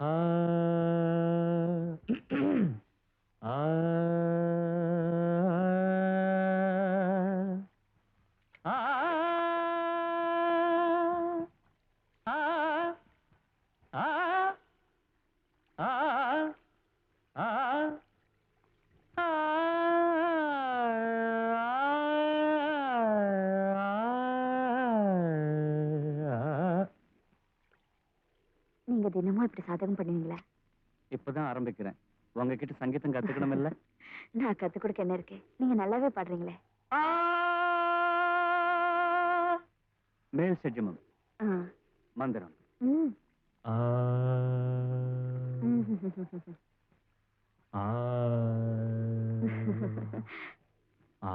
ஆ ஆ நீங்க தினமும் இப்படி சாதகம் பண்ணுவீங்களா? இப்பதான் ஆரம்பிக்கிறேன். உங்ககிட்ட சங்கீதம் கத்துக்கணும் இல்ல? நான் கத்து கொடுக்க என்ன இருக்கு, நீங்க நல்லாவே பாடுறீங்களே. மேல் செஜமம் மந்திரம். ஆ ஆ ஆ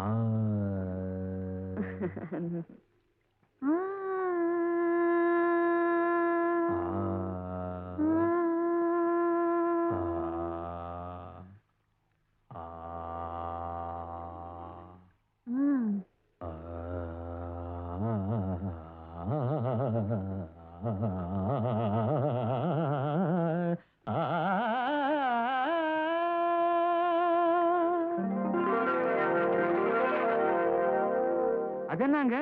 அதென்னாங்க,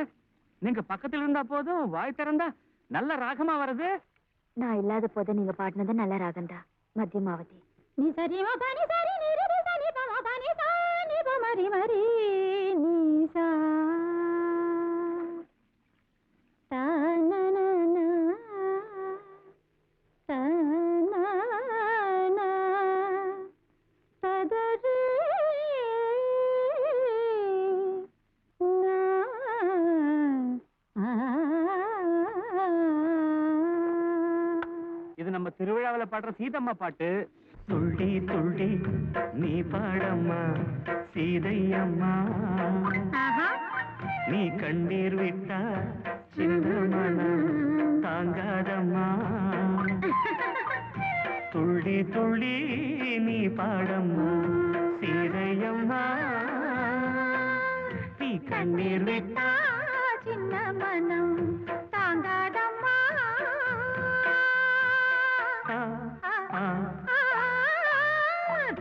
நீங்க பக்கத்துல இருந்தா போதும், வாய் திறந்தா நல்ல ராகமா வருது. நான் இல்லாத போது நீங்க பாடினது நல்ல ராகந்தா. மத்தியமாவதி. நீ சரி மபனி சரி நீ ரி சனி ப மபனி சனி ப மரி மரி நீ சா தா நா நா நா தா நா நா பதரி இது நம்ம திருவிழாவில பாடுற சீதம்மா பாட்டு. துள்ளி துள்ளி நீ பாடம்மா சீதையம்மா, நீ கண்ணீர் விட்டா சின்ன மனம் தாங்காதம்மா. துள்ளி துள்ளி நீ பாடம்மா சீதையம்மா, நீ கண்ணீர் விட்டா சின்ன மனம் தாங்காதம்மா.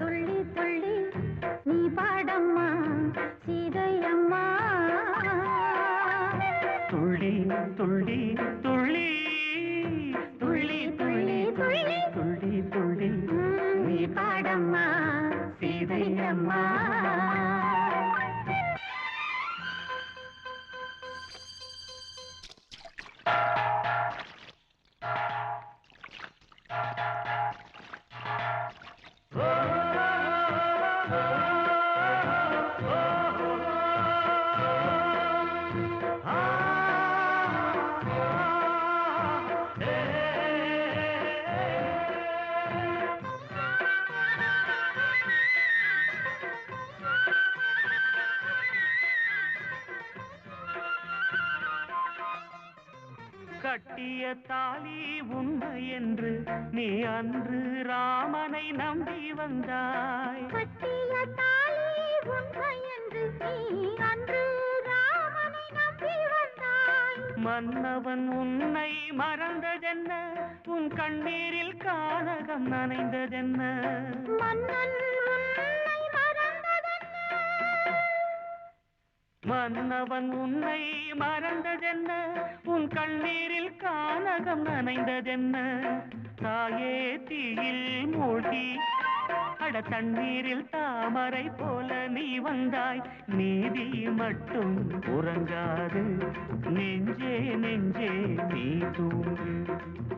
துள்ளி துள்ளி நீ பாடம்மா சீதையம்மா. துள்ளி துள்ளி துள்ளி துள்ளி துள்ளி துள்ளி துள்ளி துள்ளி நீ பாடம்மா சீதையம்மா. கட்டிய தாலி உண்மை என்று நீ அன்று ராமனை நம்பி வந்தாய். கட்டிய தாலி உண்மை என்று நீ அன்று ராமனை நம்பி வந்தாய். மன்னவன் உன்னை மறந்ததென்ன, உன் கண்ணீரில் கானகம் நனைந்ததென்ன. மன்னன் உன்னை மறந்ததென்ன, மன்னவன் உன்னை மறந்ததென்ன, உன் கண்ணீரில் கானகம் நனைந்ததென்ன. தாயே தீயில் மூழ்கி அட தண்ணீரில் தாமரை போல நீ வந்தாய். நீதி மட்டும் உறங்காது நெஞ்சே நெஞ்சே நீ தூங்கு.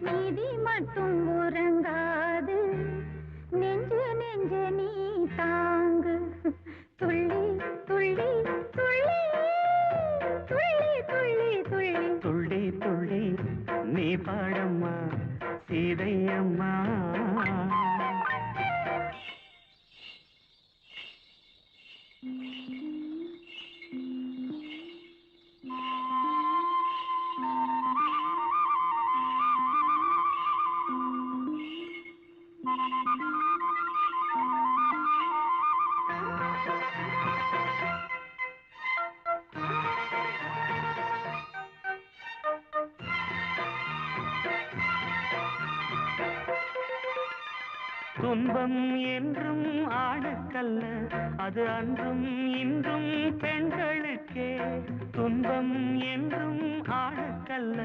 நீதி மட்டும் உறங்காது நெஞ்சு நெஞ்சு நீ தாங்கு. துள்ளி துள்ளி துள்ளி துள்ளி துள்ளி துள்ளி துள்ளி துள்ளி நீ பாடம்மா சீதையம்மா. துன்பம் என்றும் ஆணுக்கல்ல, அது அன்றும் இன்றும் பெண்களுக்கே. துன்பம் என்றும் ஆணுக்கல்ல,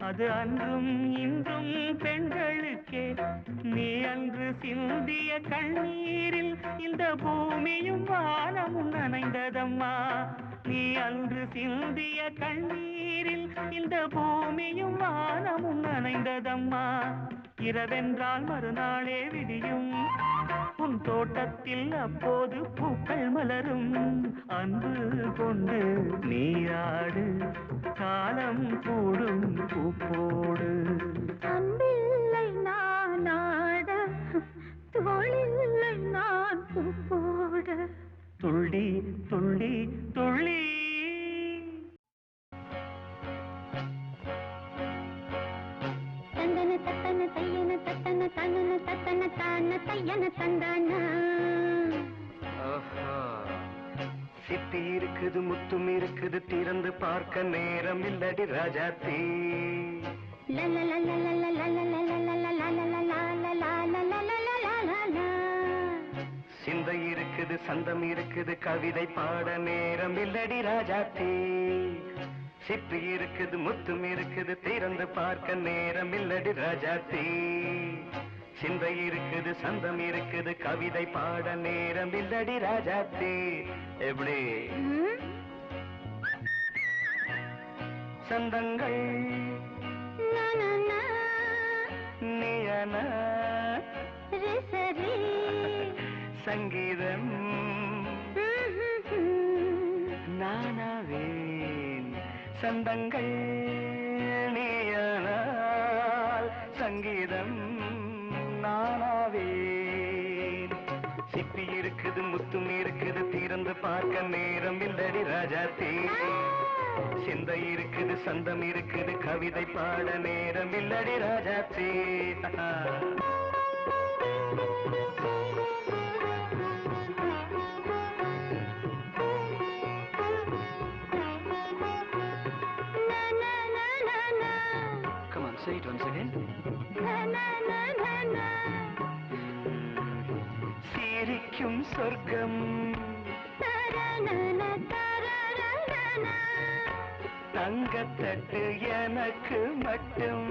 அது அன்றும் இன்றும் பெண்களுக்கே. நீ அன்று சிந்திய கண்ணீரில் இந்த பூமியும் வானமும் நனைந்ததம்மா. நீ அன்று சிந்திய கண்ணீரில் இந்த பூமியும் வானமும் நனைந்ததம்மா. இரவென்றால் மறுநாளே விடியும், உன் தோட்டத்தில் அப்போது பூக்கள் மலரும். அன்பு கொண்டு நீயாடு, காலம் கூடும் பூப்போடு. அன்பில்லை நான் ஆட, தோளில்லை நான் பூப்போட. துள்ளி துள்ளி துள்ளி. தந்தன தத்தன தையன தத்தன தனன தத்தன தான தையன தந்தான. சிப்பி இருக்குது, முத்தும் இருக்குது, திறந்து பார்க்க நேரம் இல்லடி ராஜாத்தி. சிந்தை இருக்குது, சந்தம் இருக்குது, கவிதை பாட நேரம் இல்லடி ராஜாத்தி. சிப்பி இருக்குது, முத்தும் இருக்குது, திறந்து பார்க்க நேரம் இல்லடி ராஜாத்தி. சிந்தை இருக்குது, சந்தம் இருக்குது, கவிதை பாட நேரம் இல்லடி ராஜாத்தி. எப்படி சந்தங்கள் நீயன சங்கீதம் நானாவேன். சந்தங்கள் நீயானால் சங்கீதம் நானாவேன். சிப்பி இருக்குது, முத்தும் இருக்குது, திறந்து பார்க்க நேரம் இல்லடி ராஜாத்தி. சிந்தை இருக்குது, சந்தம் இருக்குது, கவிதை பாட நேரம் இல்லடி Rajathi. Say it once again. சிரிக்கும் சொர்க்கம் தங்கத்தட்டு எனக்கு மட்டும்.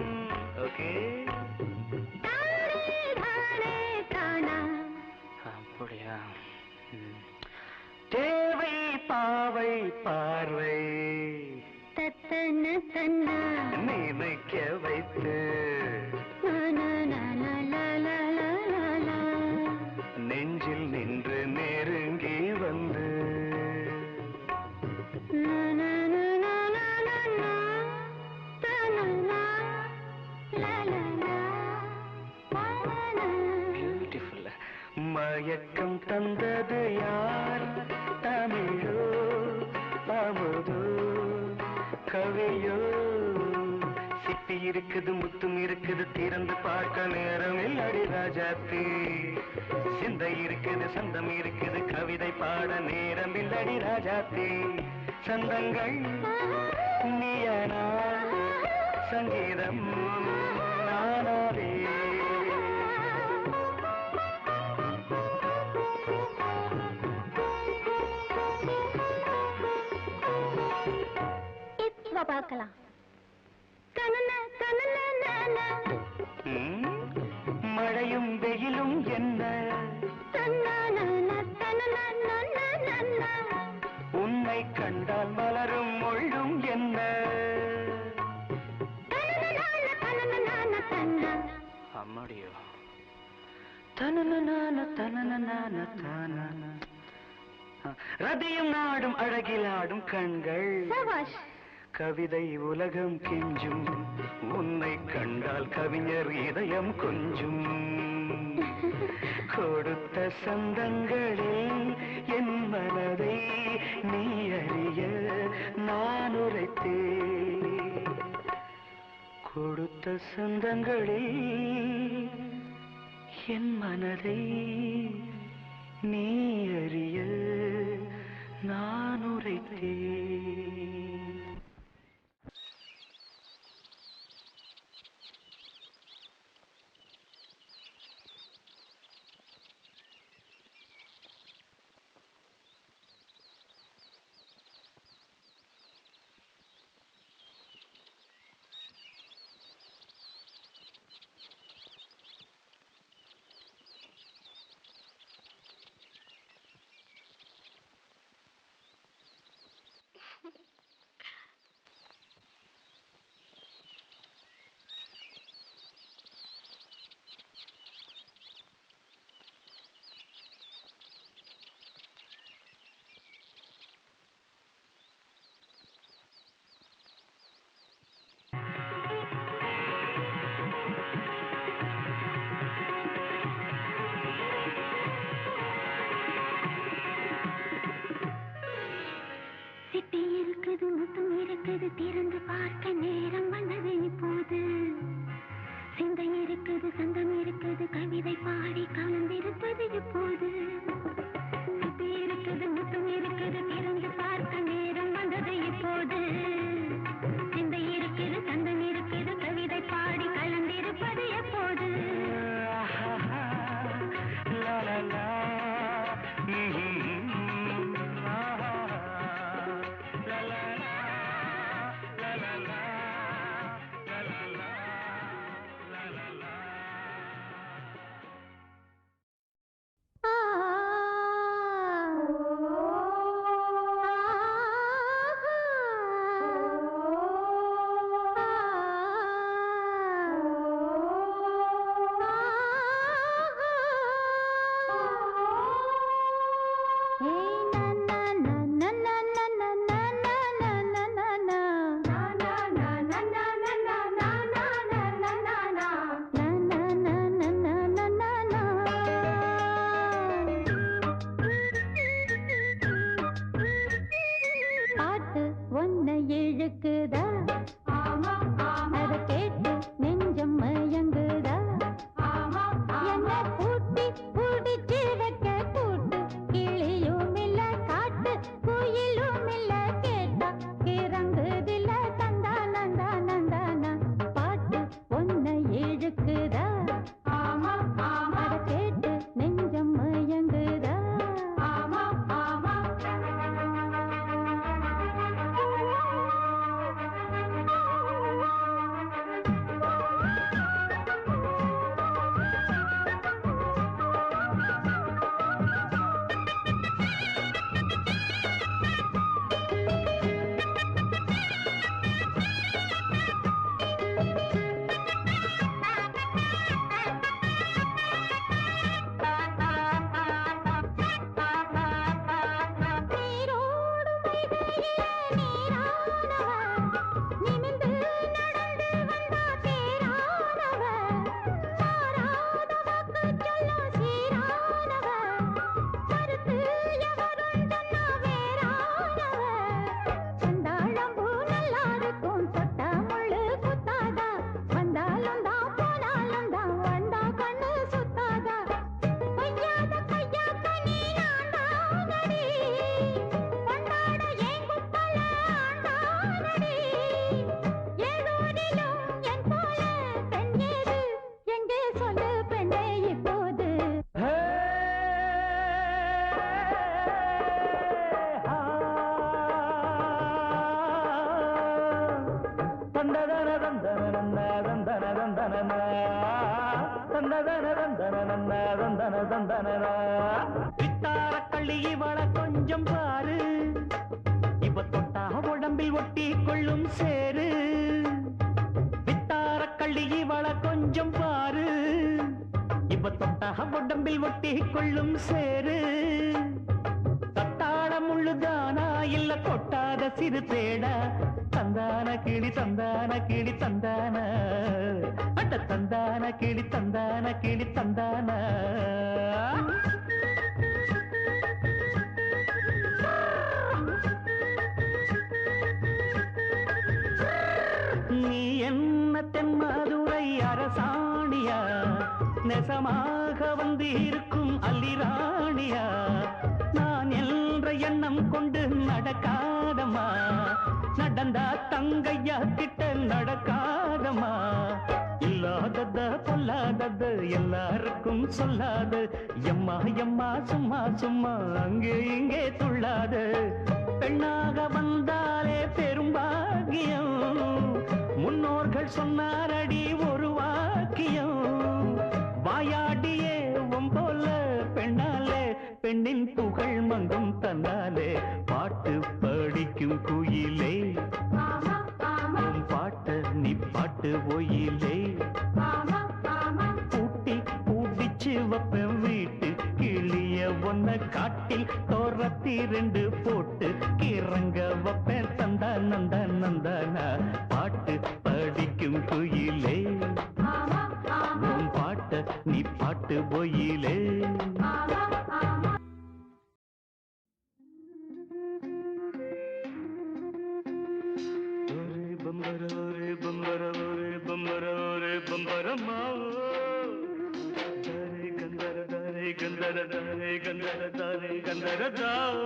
ஓகே, அப்படியா? தேவை பாவை பார்வை நினைக்க வைத்து நெஞ்சில் நின்று நெருங்கி வந்து பியூட்டிஃபுல். மயக்கம் தந்தது யார்? தமிழோ அமுதோ கவியோ? சிப்பி இருக்குது, முத்தும் இருக்குது, திறந்து பார்க்க நேரம் இல்லடி ராஜாத்தி. சிந்தை இருக்குது, சந்தம் இருக்குது, கவிதை பாட நேரம் இல்லடி ராஜாத்தி. சந்தங்கள் நீயனா சங்கீதம் நானாவே. பார்க்கலாம். மழையும் வெயிலும் என்ன, உன்னை கண்டால் மலரும் முள்ளும் என்ன. அம்மாடியோ ரதியும் நாடும் அழகிலாடும் கண்கள், கவிதை உலகம் கெஞ்சும். உன்னை கண்டால் கவிஞர் இதயம் கொஞ்சும். கொடுத்த சந்தங்களில் என் மனதை நீ அறிய நான் உரைத்தேன். கொடுத்த சந்தங்களில் என் மனதை நீ அறிய நான் உரைத்தேன். வித்தார கள்ளி இவள கொஞ்சம் பாரு, இவ தொட்டா உடம்பில் ஒட்டி கொள்ளும் சேரு. வித்தார கள்ளி இவள கொஞ்சம் பாரு, இவ தொட்டா உடம்பில் ஒட்டி கொள்ளும் சேரு. தத்தாள முள்ளுதானா இல்ல கொட்டாத சிறு தேடா, தந்தான கிளி தந்தான கிளி தந்தான, அட்ட தந்தான கிளி தந்தான கிளி தந்தான. நீ என்ன தென்மதுரை அரசாணியா, நெசமாக வந்து இருக்கும் அல்லிராணியா, நான் என்ற எண்ணம் கொண்டு நடக்காதம்மா, நடந்தா தங்கையா கிட்ட நடக்காதம்மா. இல்லாதத பொல்லாதது எல்லாருக்கும் சொல்லாது, எம்மா எம்மா சும்மா சும்மா அங்கே இங்கே துள்ளாது. பெண்ணாக வந்தாலே பெரும்பாகியம், முன்னோர்கள் சொன்னாரடி ஒரு வாக்கியம். வாயாடியே போல பெண்ணாலே, பெண்ணின் புகழ் மங்கும் தன்னாலே. பாட்டு படிக்கும் குயிலே, பாட்ட நீ பாட்டு ஒயிலே. பூட்டி பூட்டிச்சு வப்பேன் வீட்டு கிளிய, ஒன்ன காட்டில் தோரத்தி 2 போட்டு கிறங்க வப்பேன் தந்தா நந்தா நந்தானா. பாட்டு படிக்கும் குயிலே, பாட்ட நீ பாட்டு ஒயிலே. ಗಂಧರ ದಾರೆ ಗಂಧರ ದಾರೆ ಗಂಧರ ದಾओ.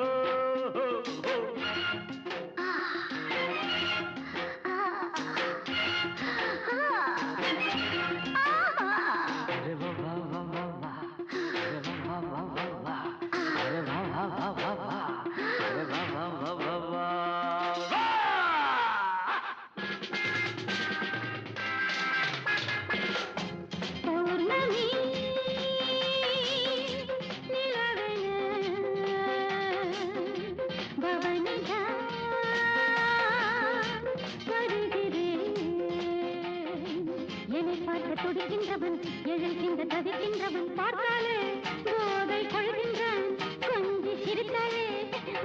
துடிக்கின்றவன் எழுகின்ற தவிக்கின்றவன் பார்த்தாலே போதை கொள்கின்றான், கொஞ்சி சிரித்தாலே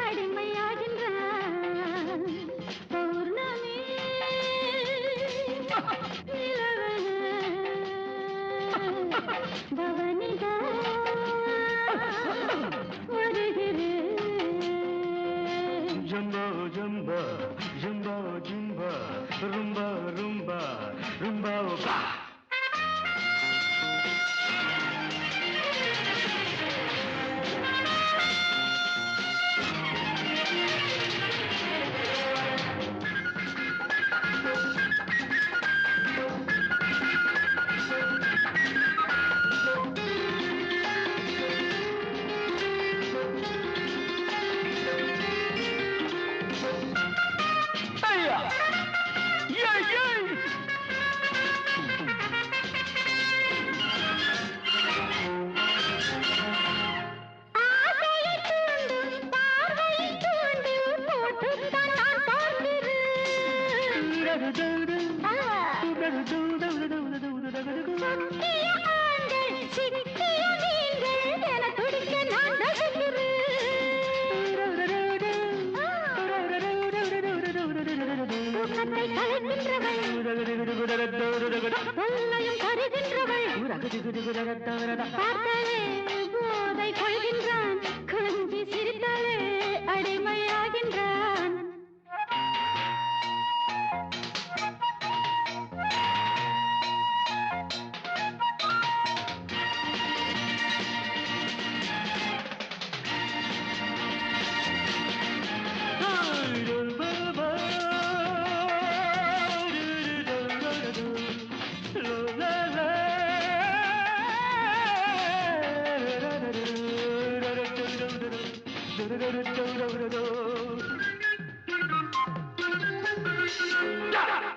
அடிமையாகின்றான். பௌர்ணமி நிலவன பவனிதா வருகிறேன். ஜம்பா ஜம்பா ஜம்பா ஜம்பா ரும்பா ரும்பா ரும்பா பா. போதை கொள்கின்றான், கொஞ்சி சிரித்தாலே அடிமையாகின்றான்.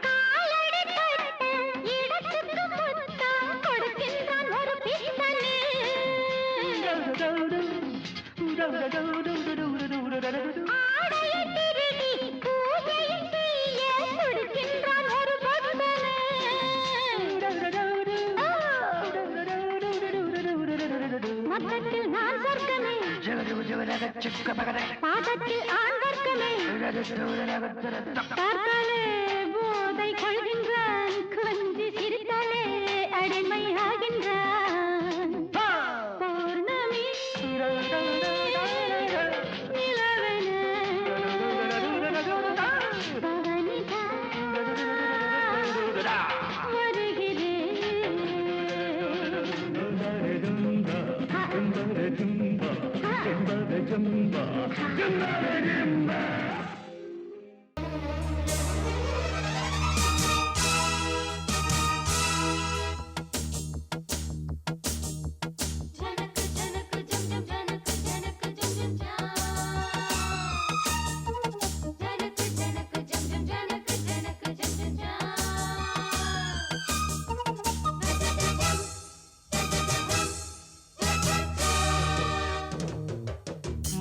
காலடி பட்ட இடத்துக்கு முத்தம் கொடுக்கின்றான் ஒரு பாதத்தில் ஆண் வர்க்கமே பார்த்தாலே போதை கொள்கின்றான் கொஞ்சி சிரித்தாலே அடிமை ஆகின்றான் பௌர்ணமி நிலவென பவனிதா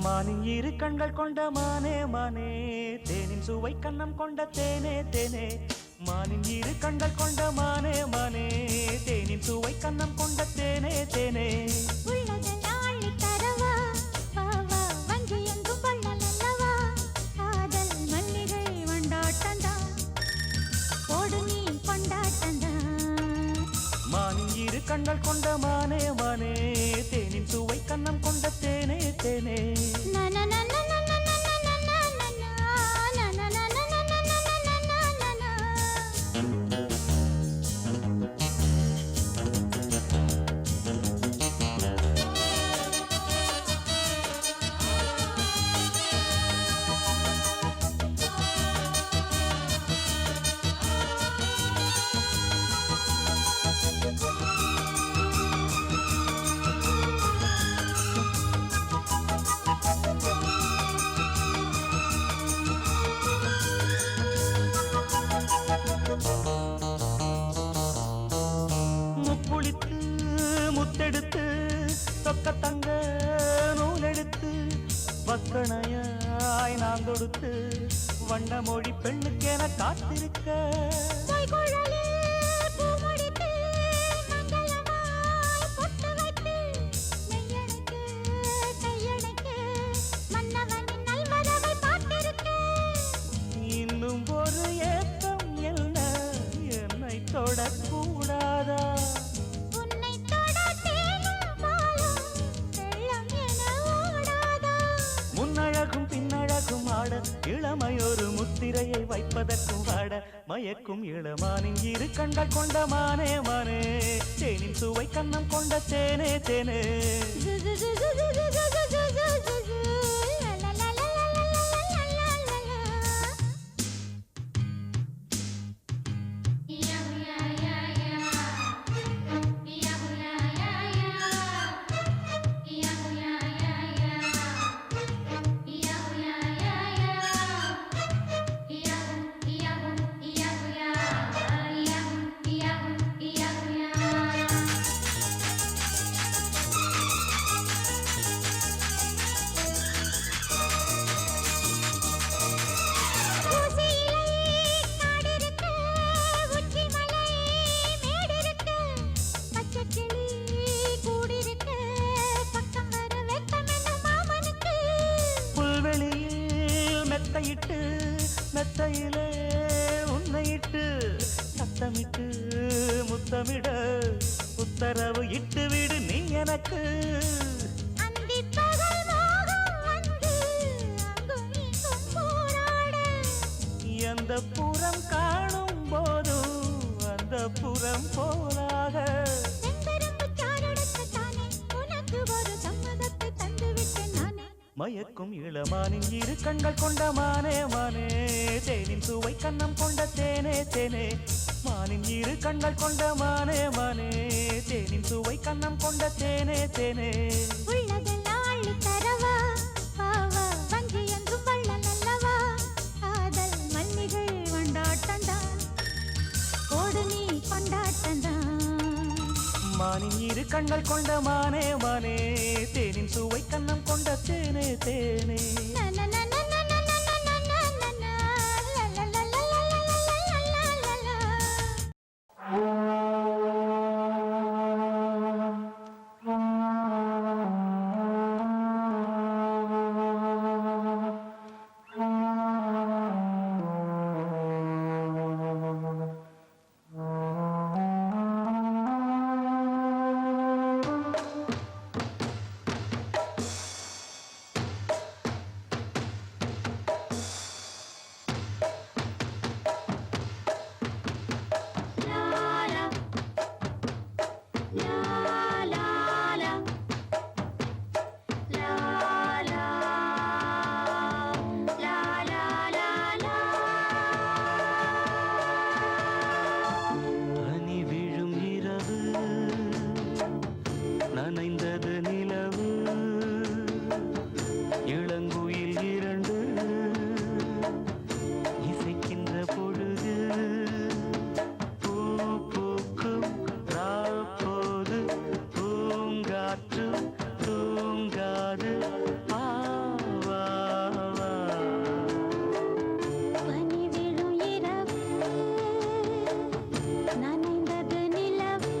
மானின் இரு கண்கள் கொண்ட மானே மானே தேனின் சுவை கண்ணம் கொண்ட தேனே தேனே மானின் இரு கண்கள் கொண்ட மானே மானே தேனின் சுவை கண்ணம் கொண்ட தேனே தேனே மானின் இரு கண்கள் கொண்ட மானே மானே தேனின் சுவை கண்ணம் கொண்ட தேனே தேனே முக்குளித்து முத்தெடுத்து சொக்க தங்க நூலெடுத்து வக்கணையாய் நான் கொடுத்து வண்ண மொழி பெண்ணுக்கென காத்திருக்க இன்னும் ஒரு ஏக்கம் என்ன என்னை தொடக்கூடாதா முன்னழகும் பின்னழகும் ஆட இளமையொரு முத்திரையை வைப்பதற்கும் ஆட மயக்கும் இளமானின் இரு கண்கள் கொண்ட மானே மானே தேனின் சுவை கண்ணம் கொண்ட தேனே தேனே மெத்தையிட்டு மெத்தையிலே உன்னையிட்டு சத்தமிட்டு முத்தமிட உத்தரவு இட்டு விடு நீ எனக்கு எந்த புறம் காணும் போதும் அந்த புறம் போலாக மயக்கும் இளமானின் இரு கண்கள் கொண்ட மானே மானே தேனின் சுவை கண்ணம் கொண்ட தேனே தேனே மானின் இரு கண்கள் கொண்ட மானே மானே தேனின் சுவை கண்ணம் கொண்ட தேனே தேனே மானின் இரு கண்கள் கொண்ட மானே மானே தேனின் சுவை கண்ணம் கொண்ட தேனே தேனே நனைந்தது நிலவு இளங்குயில் இரண்டு இசைக்கின்ற பொழுது பூ பூக்கும் ராப்போது பூங்காற்று தூங்காது பனி விழும் இரவு நனைந்தது நிலவு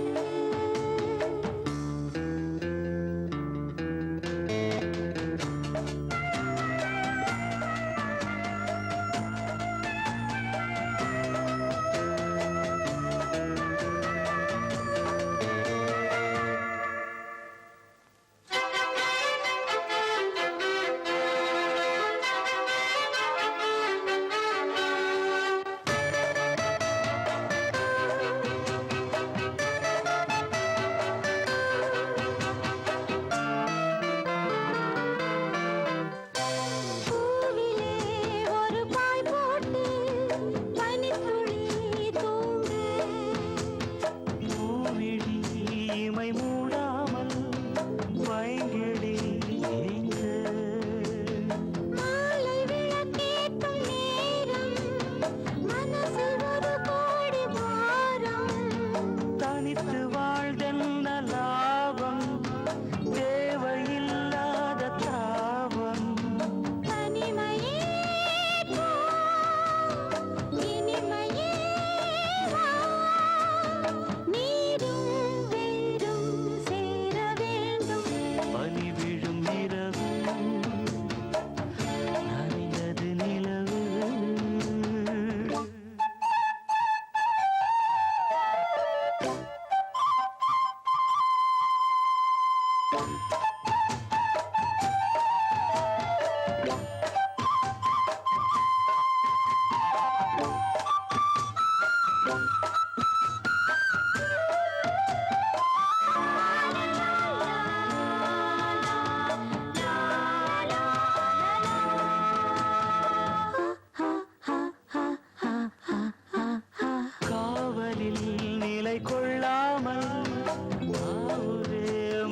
கொள்ளாமல்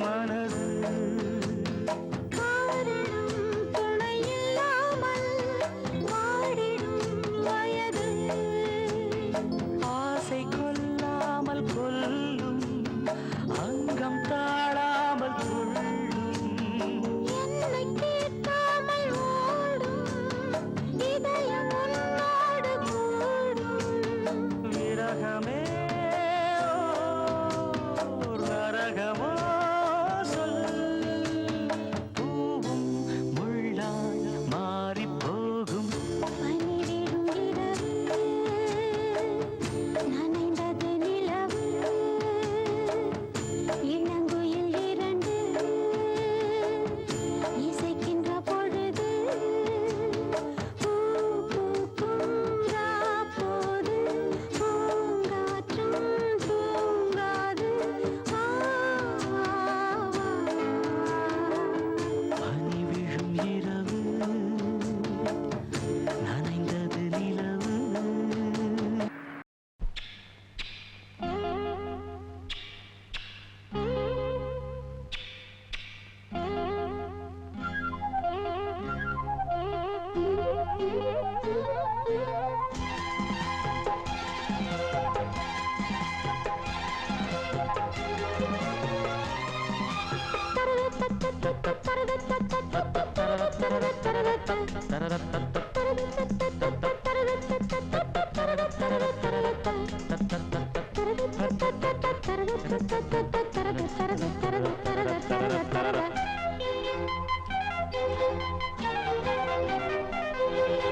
மனது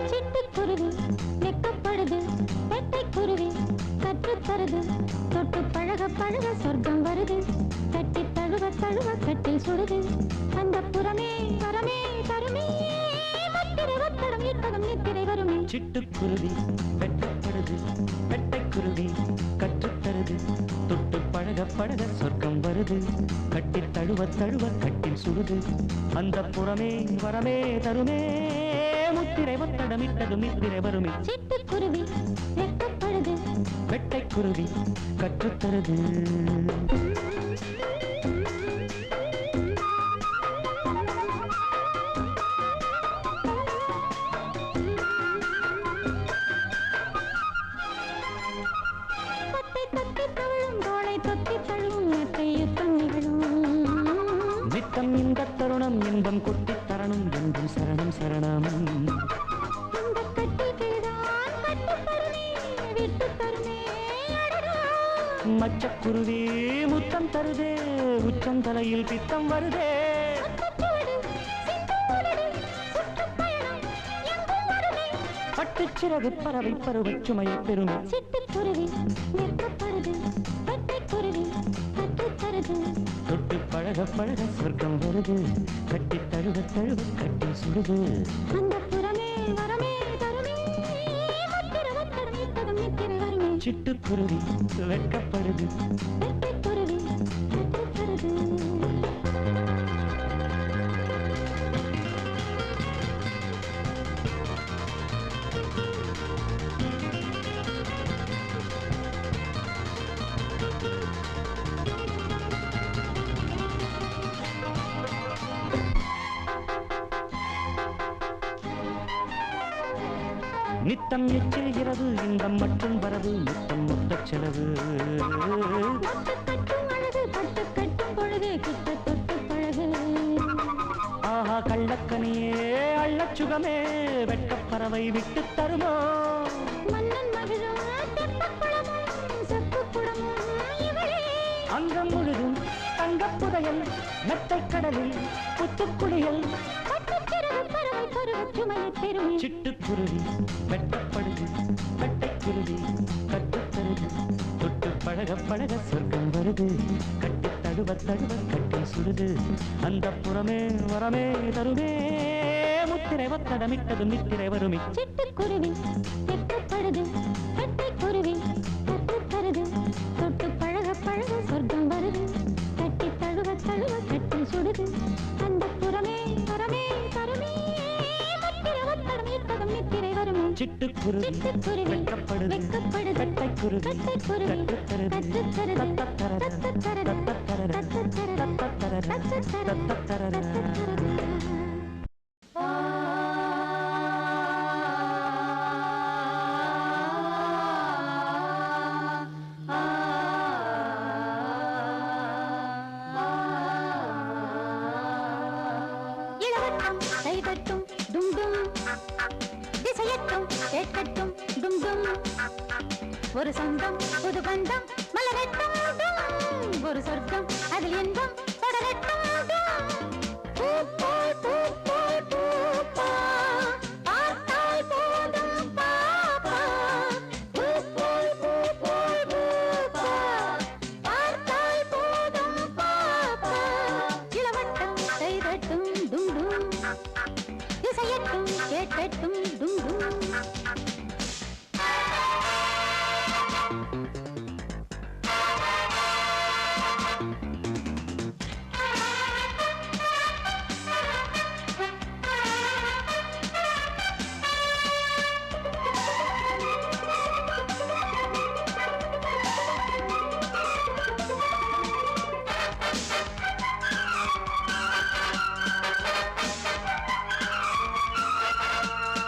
சிட்டுக்குருவி வெக்கப்படுது, பெட்டைக்குருவி கற்றுத்தருது, தொட்டு பழக பழக சொர்க்கம் வருது, கட்டி தழுவ தழுவ கட்டில் சுடுது, அந்த புறமே வரமே தருமே, முத்திரை ஒத்தடம் இட்டதும் நித்திரை வருமே. சிட்டுக்குருவி வெட்டப்படுது, பெட்டைக்குருவி கற்றுத்தருது, தொட்டு பழக பழக சொர்க்கம் வருது, கட்டி தழுவ தழுவ கட்டில் சுடுது, அந்த புறமே வரமே தருமே, முத்திரை ஒத்தடம் இட்டதும் நித்திரை வருமே. சிட்டுக்குருவி வெட்டப்படுது, பெட்டைக்குருவி கற்றுத்தருது. நித்தம் இந்த தருணம் இன்பம் கொட்டித் தரணும் என்றும் சரணம் சரணம். மச்சக்குருவி முத்தம் தருதே, உச்சந்தலையில் பித்தம் வருதே, பட்டுச்சிறகு பறவை பருவச் சுமையை பெறுமே. சிட்டுக்குருவி வெட்டப்படுது, பெட்டைக்குருவி கற்றுத்தருது, தொட்டு பழக பழக சொர்க்கம் வருது, கட்டி தழுவ தழுவ கட்டி சுடுது, அந்த புறமே வரமே தருமே, முத்திரை ஒத்தடம் இட்டதும் நித்திரை வருமே. சிட்டுக்குருவி வெட்கப்படுது, பெட்டைக்குருவி கற்றுத்தருது. நித்தம் எச்சில் இரவு இன்பம் மட்டும் வரவு, முத்தம் மொத்த செலவு, கட்டும் அழகு பட்டு கட்டும் பொழுது கிட்ட தொட்டு பழகு, ஆஹா கள்ளக்கனியே அள்ளச் சுகமே, வெட்டப்பறவை விட்டு தருமோ, மன்னன் மகிழும் தெப்பக்குளமும் செப்புக்குளமும் இவளே, அங்கம் முழுதும் தங்கப் புதையல், மெத்தைக் கடலில் புத்துக்குளியல், பட்டுச்சிறகு பறவை பருவச் சுமையை பெறுமே. சிட்டுக்குருவி வெட்டப்படுது, பெட்டைக்குருவி கற்றுத்தருது, தொட்டு பழக பழக சொர்க்கம் வருது, கட்டி தழுவ தழுவ கட்டி சுடுது, அந்த புறமே வரமே தருமே, முத்திரை ஒத்தடமிட்டதும் நித்திரை வருமே. சிட்டுக்குருவி வெட்டப்படுது, பெட்டைக்குருவி கற்றுத்தருது, தொட்டு பழக பழக சொர்க்கம் வருது, கட்டி தழுவ தழுவ கட்டில் சுடுது, அந்த புறமே வரமே தருமே, முத்திரை ஒத்தடம் இட்டதும் நித்திரை வருமே. சிட்டுக்குருவி வெட்டப்படுது, பெட்டைக்குருவி கற்றுத்தருது, தத்தத்தரர, தத்தத்தரர, தத்தத்தரர, தத்தத்தரர. இளவட்டம் கைதட்டும் டும் டும், திசையட்டும் கேட்கட்டும் டும் டும், ஒரு சொந்தம் புது பந்தம் மலரட்டும் டும், ஒரு சொர்க்கம் அதில் இன்பம் தொடரட்டும் டும். பூ போல் பூ போல் பூப்பா, பார்த்தால் போதும் பாப்பா, பூ போல் பூ போல் பூப்பா, பார்த்தால் போதும் பாப்பா, இளவட்டம் கைதட்டும் டும் டும், திசையட்டும் கேட்கட்டும் டும் டும்.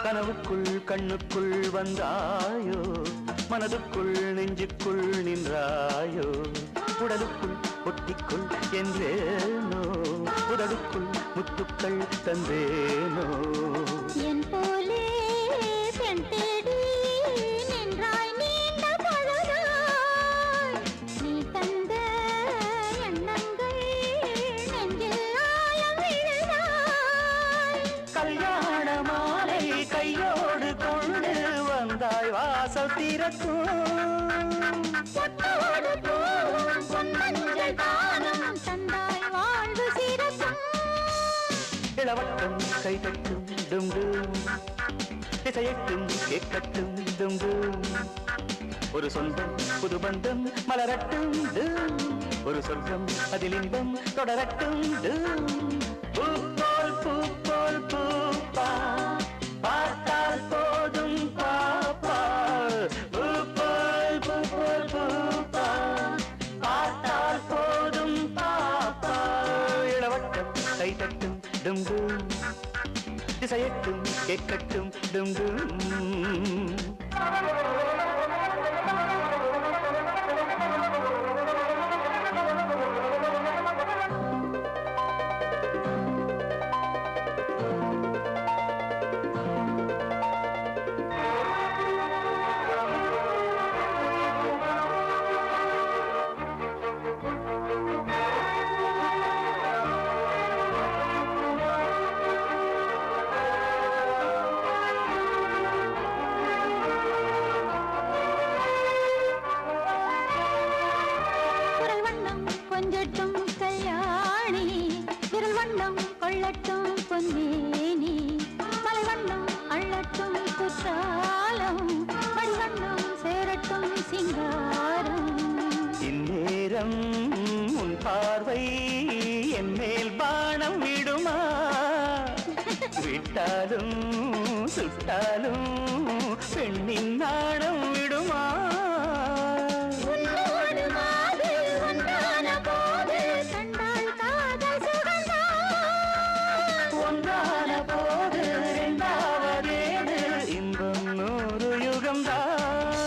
கனவுக்குள் கண்ணுக்குள் வந்தாயோ, மனதுக்குள் நெஞ்சுக்குள் நின்றாயோ, உடலுக்குள் ஒட்டிக்குள் என்றேனோ, உதடுக்குள் முத்துக்கள் தந்தேனோ என் போலே பெண் தேடி நின்றாய் நீண்ட பொழுதாய் நீ தந்த எண்ணங்கள் நெஞ்சில் ஆழம் விழுதாய் கல்யாண மாலை கையோடு கொண்டு வந்தாய் வாசல் திறக்கும் பொட்டோடு பூவும் பொன்மஞ்சள் தானம் தந்தாய் வாழ்வு சிறக்கும் இளவட்டம் கைதட்டும் டும் டும் இசையட்டும் கேட்கட்டும் டும் டும் ஒரு சொந்தம் புது பந்தம் மலரட்டும் டும் ஒரு சொர்க்கம் அதில் இன்பம் தொடரட்டும் டும் பூ போல் பூப்பா பார்த்தால் போதும் பாப்பா பூ போல் பூப்பா பார்த்தால் போதும் பாப்பா இளவட்டம் கைதட்டும் டும் டும் இசையட்டும் கேட்கட்டும் டும் டும் குரல் வண்ணம் கொஞ்சட்டும் கல்யாணி விரல் வண்ணம் கொள்ளட்டும் பொன்னேனி மலை வண்ணம் அள்ளட்டும் குற்றாலம் மடி வண்ணம் சேரட்டும் சிங்காரம் இந்நேரம் உன் பார்வை என் மேல் பானம் விடுமா விட்டாலும் சுட்டாலும் பெண்ணின் நாணம் விடுமா உன்னோடு மாது ஒன்றான போது கண்டால் காதல் சுகந்தான் ஒன்றான போது இரண்டாவதேது இன்பம் 100 யுகம்தான்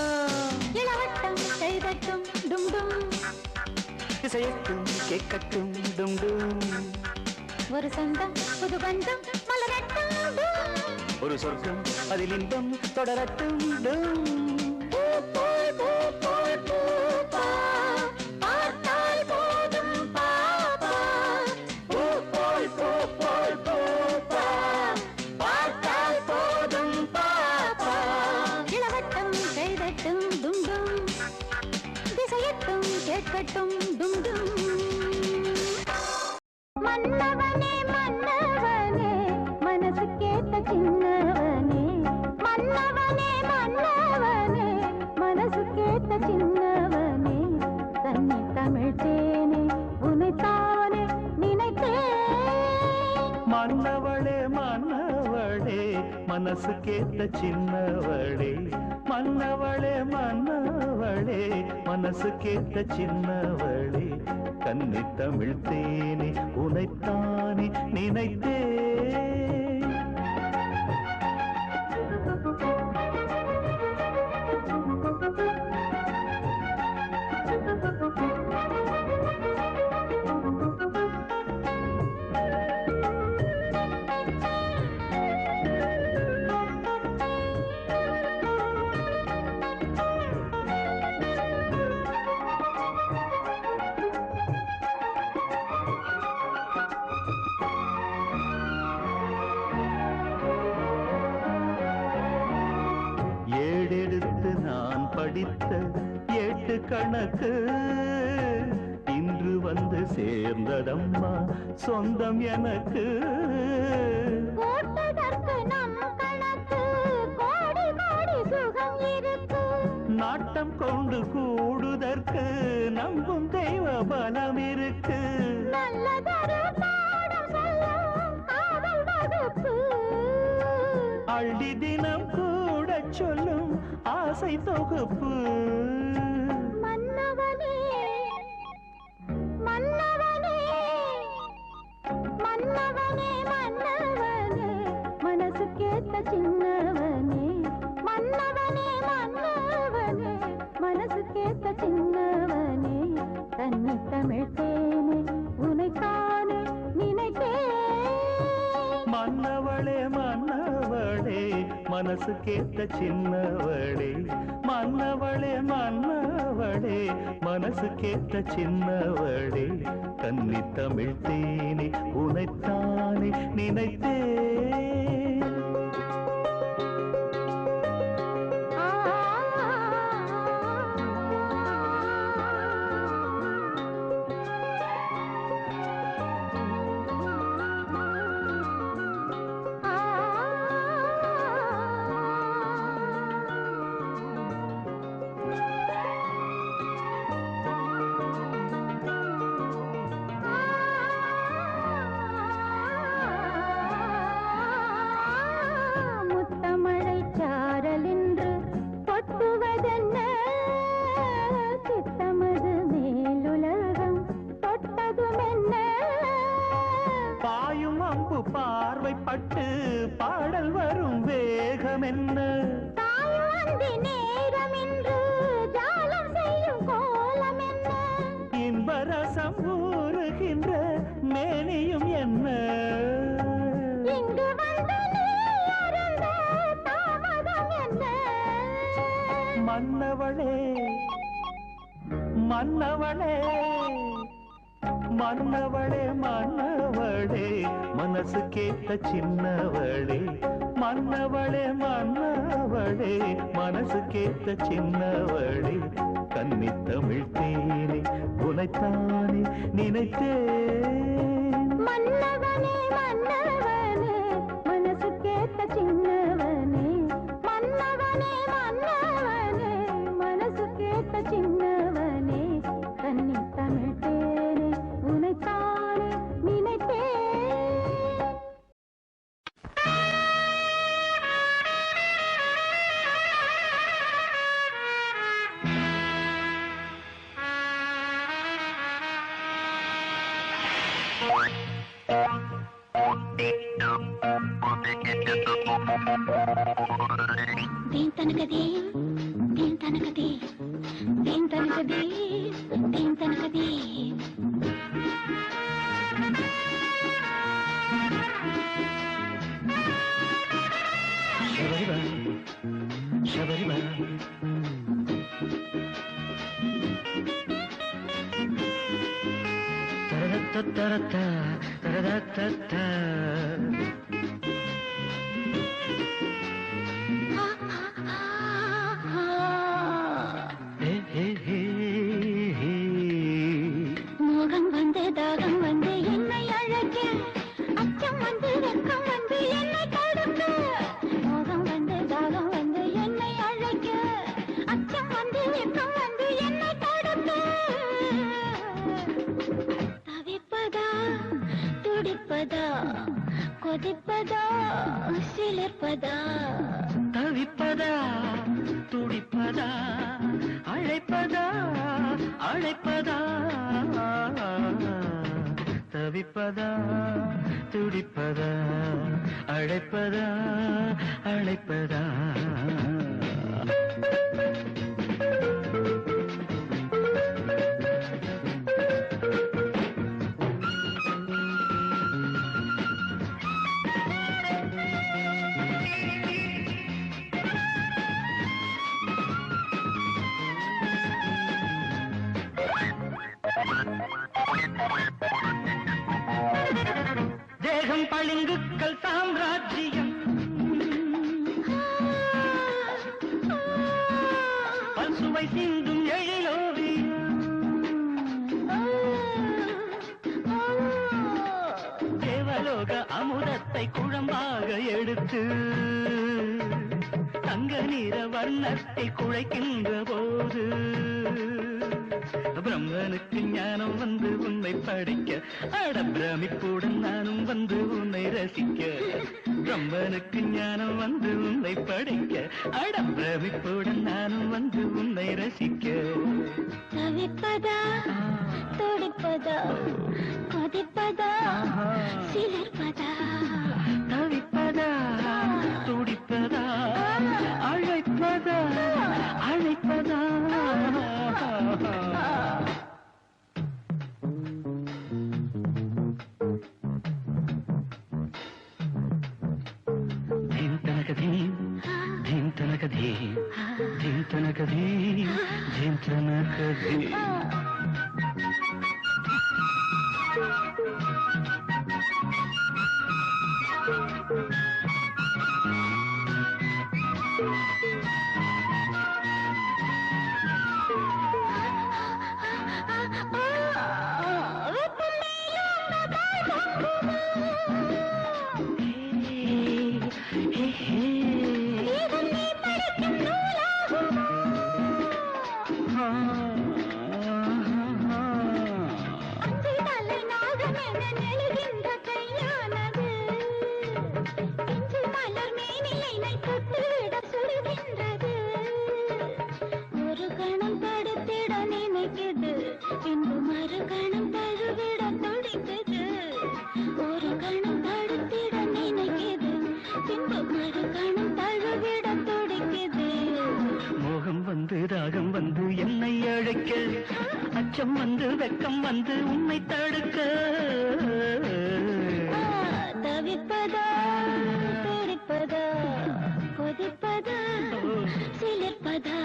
இளவட்டம் கைதட்டும் டும் டும் இசையட்டும் கேட்கட்டும் டும் டும் ஒரு சொந்தம் புது பந்தம் மலரட்டும் டும் ஒரு சொர்க்கம் அதில் இன்பம் தொடரட்டும் டும் பூ போல் பூப்பா பார்த்தால் போதும் பாப்பா பூ போல் பூப்பா பார்த்தால் போதும் பாப்பா இளவட்டம் கைதட்டும் டும் டும் திசையட்டும் கேட்கட்டும் டும் டும் மன்னவனே மன்னவனே மனசு கேட்ட சின்னவனே மன்னவனே மன்னவனே மனசு கேட்ட சின்னவனே தன்னை தமிழ் தேனே உனைத்தானே நினைத்தேன் மன்னவளே மன்னவளே மனசு கேட்ட சின்னவளே மன்னவளே மன்னவளே மனசு கேட்ட சின்னவளே கன்னி தமிழ் தேனே உனைத்தானே நினைத்தே ஏடெடுத்து நான் படித்த எட்டு கணக்கு இன்று வந்து சேர்ந்ததம்மா சொந்தம் எனக்கு போட்டதற்கு நம் கணக்கு கோடி கோடி சுகம் இருக்கு நாட்டம் கொண்டு கூடுதற்கு நம்பும் தெய்வ பலம் இருக்கு நல்லதொரு பாடம் சொல்லும் காதல் வகுப்பு அள்ளி தினம் கூட சொல்லும் ஆசை தொகுப்பு மன்னவனே மன்னவனே மன்னவனே மன்னவனே மனசு கேட்ட சின்னவனே மன்னவனே மன்னவனே மனசு கேட்ட சின்னவனே தன்னை தமிழ் தேனே உனைத்தானே நினைக்க மன்னவளே மன்னவளே மனசுக்கேத்த சின்னவளே மன்னவளே மன்னவளே மனசுக்கேத்த சின்னவளே கன்னி தமிழ் தேனே உனைத்தானே நினைத்தேன் பார்வைப்பட்டு பாடல் வரும் வேகம் என்ன இன்பரசம் ஊறுகின்ற மேனியும் என்ன மன்னவளே மன்னவளே மன்னவளே மன்னவளே மனசுக்கேத்த சின்னவளே மன்னவளே மன்னவளே மனசுக்கேத்த சின்னவளே கன்னி தமிழ் தேனே உனைத்தானே நினைத்தேன் மன்னவனே மன்னவனே மனசுக்கேத்த சின்னவனே மன்னவனே மன்னவனே மனசுக்கேத்த சின்னவனே கன்னி தமிழ் தேனே உனைத்தானே நினைத்தேன் Din tanakadi, din tanakadi, din tanakadi, din tanakadi. Shabariba, Shabariba. Tarata, tarata. மோகம் வந்து தாகம் வந்து என்னை அழைக்க அச்சம் வந்து வெட்கம் வந்து என்னை தடுக்க மோகம் வந்து தாகம் வந்து என்னை அழைக்க அச்சம் வந்து வெட்கம் வந்து என்னை தடுக்க தவிப்பதா துடிப்பதா கொதிப்பதா சிலிர்ப்பதா தவிப்பதா துடிப்பதா அழைப்பதா அழைப்பதா தவிப்பதா துடிப்பதா அழைப்பதா அழைப்பதா தேகம் பளிங்குக்கள் சாம்ராஜ்யம் பல்சுவை சிந்தும் எழிலோவியம் தேவலோக அமுதத்தை குழம்பாக எடுத்து தங்க நிற வர்ணத்தை குழைக்கின்ற போது பிரம்மனுக்கு ஞானம் வந்து உன்னை படிக்க அட பிரமிப்புடன் நானும் வந்து உன்னை ரசிக்க பிரம்மனுக்கு ஞானம் வந்து உன்னை படிக்க அட பிரமிப்புடன் நானும் வந்து உன்னை ரசிக்க தவிப்பதா துடிப்பதா கொதிப்பதா சிலிர்ப்பதா தவிப்பதா துடிப்பதா அழைப்பதா அழைப்பதா நகதி ஜென்ச நகதி ராகம் வந்து என்னை அழைக்க அச்சம் வந்து வெக்கம் வந்து உன்னை தடுக்க தவிப்பதா துடிப்பதா கொதிப்பதா சிலிர்ப்பதா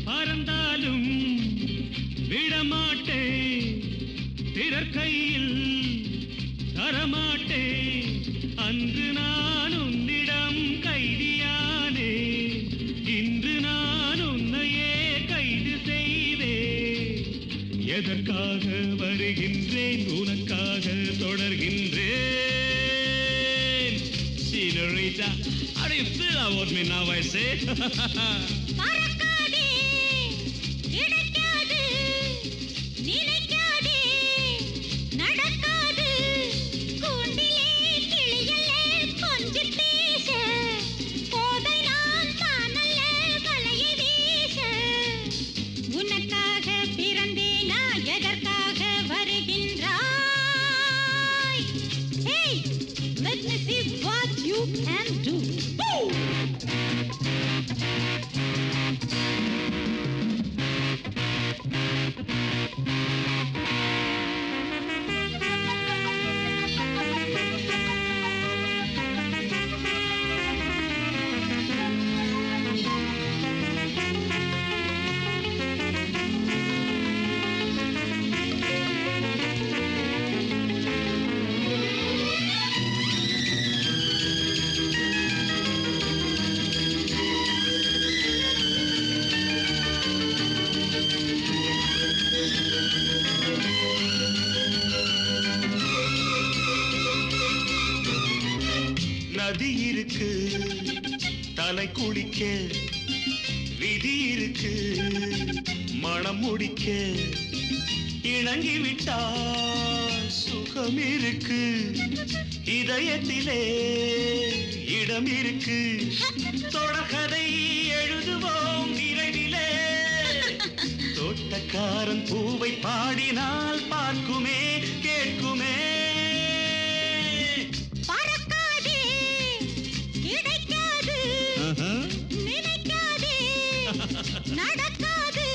பறந்தாலும் விடமாட்டே பிறர் கையில் தரமாட்டே அன்று நான் உன்னிடம் கைதியானே இன்று நான் உன்னையே கைது செய்தே எதற்காக வருகின்றேன் உனக்காக தொடர்கின்றேன் Senorita, how do you feel about me now I say? பறக்காதே கிடைக்காது நினைக்காதே நடக்காது கூண்டிலே கிளியல்ல கொஞ்சி பேச போதை நான் தானல்ல வலையை வீச உனக்காக பிறந்தேனா எதற்காக வருகின்றாய் Hey, let me see what you can do. நதி இருக்கு தலை குளிக்க விதி இருக்கு மனம் முடிக்க இணங்கி விட்டால் சுகம் இருக்கு இதயத்திலே இடம் இருக்கு தொடர்கதை எழுதுவோம் விரைவிலே தோட்டக்காரன் பூவை பாடினால் பார்க்குமே கேட்குமே நடக்காது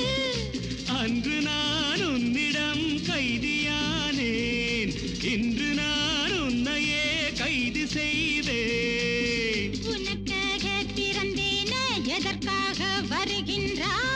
அன்று நான் உன்னிடம் கைதியானேன் இன்று நான் உன்னையே கைது செய்தேன் உனக்காக பிறந்தேன எதற்காக வருகின்றாய்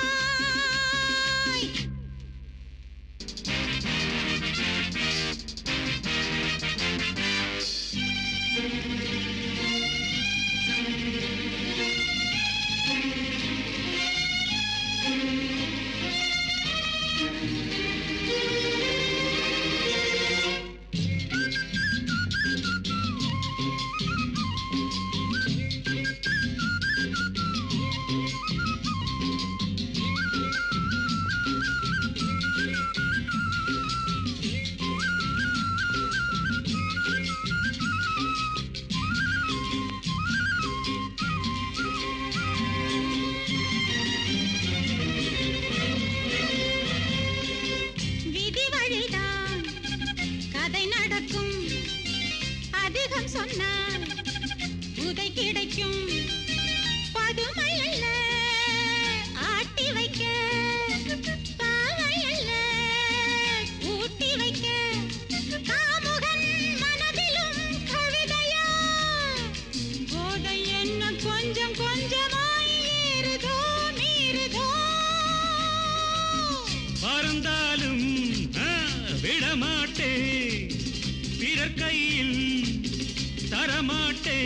பறந்தாலும் விடமாட்டே பிறர் கையில் தரமாட்டே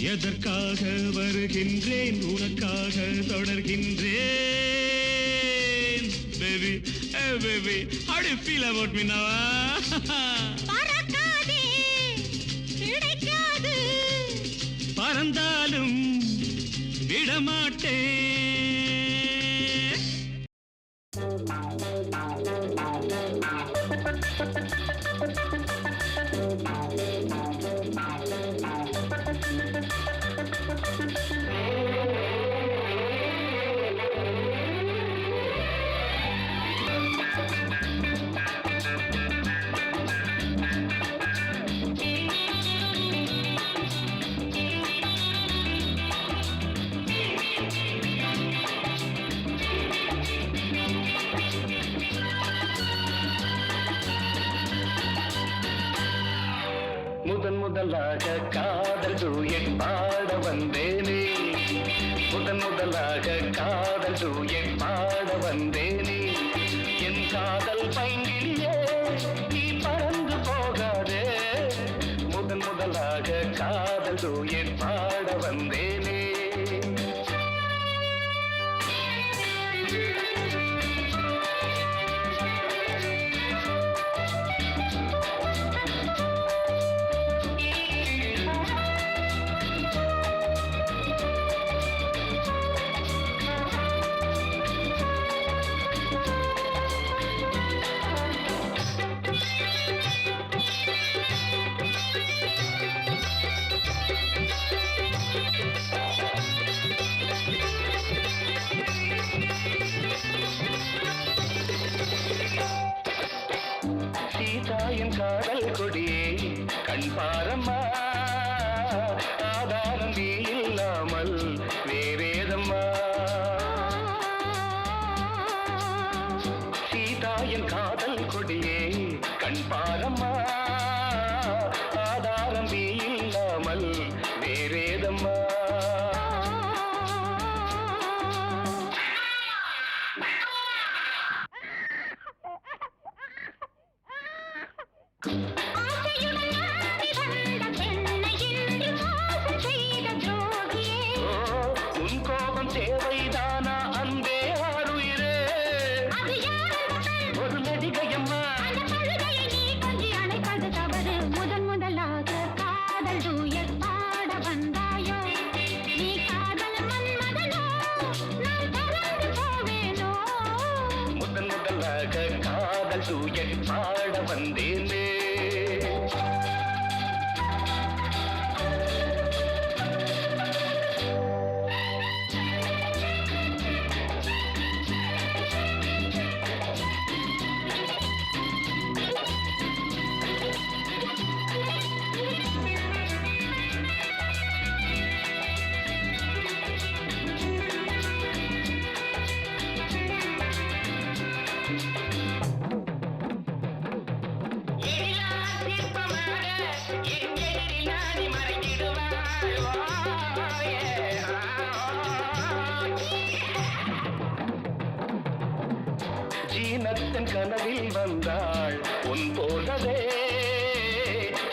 எதற்காக வருகின்றேன் உனக்காக தொடர்கின்றேன் baby hey baby how do you feel about me now பறக்காதே கிடைக்காது பறந்தாலும் விடமாட்டே முதலாக காதல் டூயட் பாட வந்தேனே முதலாக காதல் டூயட் பாட வந்தேனே என் காதல் பைங்கிலியே நீ பறந்து போகாதே முதலாக காதல் டூயட் பாட வந்தேனே காதல் கொடியே கண் பாரம்மா ஆதாரம் நீ இல்லாமல் வேறேதம்மா சீதாயின் காதல் கொடியே கண் பாரம்மா ஆதாரம் நீ இல்லாமல் வேறேதம்மா காதல் டூயட் பாட வந்தேனே ஜீனத்தின் கனவில் வந்தாள் உன் போலவே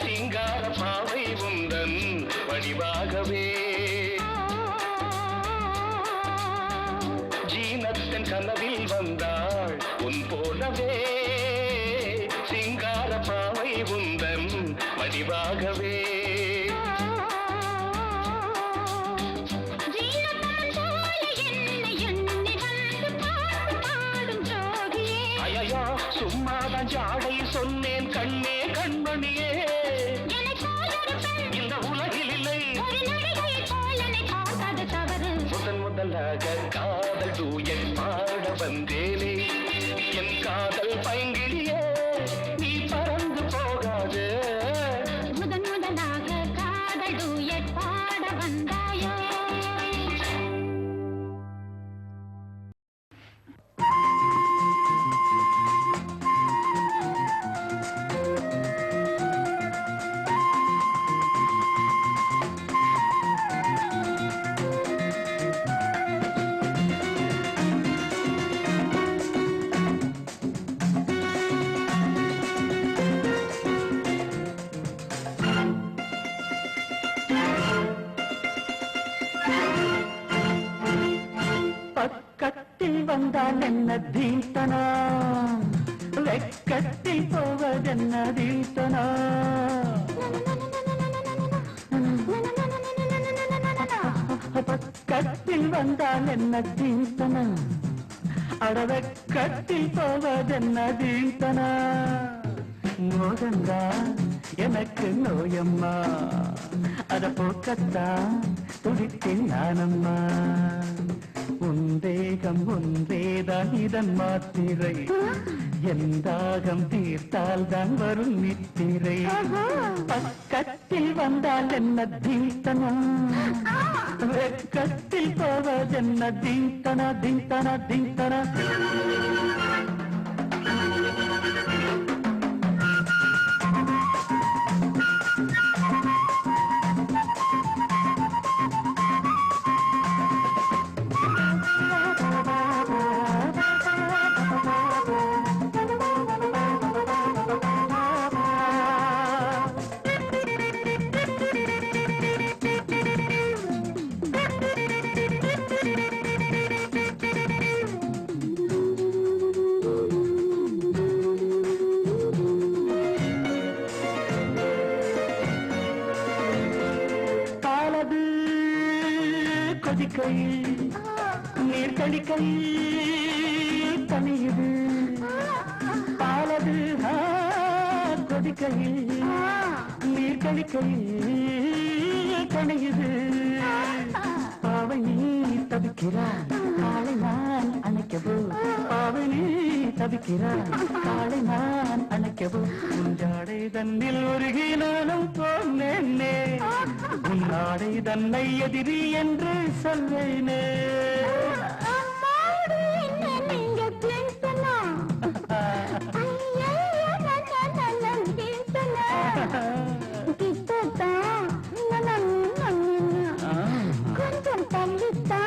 சிங்கார பாவை உந்தன் வடிவாகவே ஜீனத்தின் கனவில் வந்தாள் உன் போலவே சிங்கார பாவை உந்தன் வடிவாகவே சும்மாதான் ஜாடை சொன்னேன் கண்ணே கண்மணியே இந்த உலகில் இல்லை முதலாக காதல் டூயட் பாட வந்தேனே என் காதல் பைங்கிலியே நீ பறந்து போகாது முதலாக காதல் டூயட் பாட வந்தாயோ பக்கத்தில் வந்தால் என்ன தீர்த்தனா வெக்கத்தில் போவதென்ன தீர்த்தனா பக்கத்தில் வந்தால் என்ன தீர்த்தனா அடவக்கத்தில் போவதென்ன தீர்த்தனா மோகந்தா எனக்கு நோயம்மா அத போக்கத்தான் துடித்தேன் நானம்மா உந்தேகம் ஒன்றேதான் இதன் மாத்திரை எந்தாகம் தீர்த்தால் தான் வரும் நித்திரை பக்கத்தில் வந்தால் என்ன தீர்த்தனா வெக்கத்தில் போவதென்ன தீர்த்தனா தீர்த்தனா தீர்த்தனா நீர் கழிக்கையில் தனியுது பாலது கொதிக்கையில் நீர் கழிக்கையில் தனியுது பாவை நீ தவிக்கிறான் காலை நான் அணைக்கவோ பாவை நீ தவிக்கிறான் காலை நான் அணைக்கவோ உஞ்சாடை தன்னில் உருகி நானும் போனேனே உன்னாடை தன்னை எதிரி என்று சொல்வேனே கொஞ்சம் தள்ளித்தா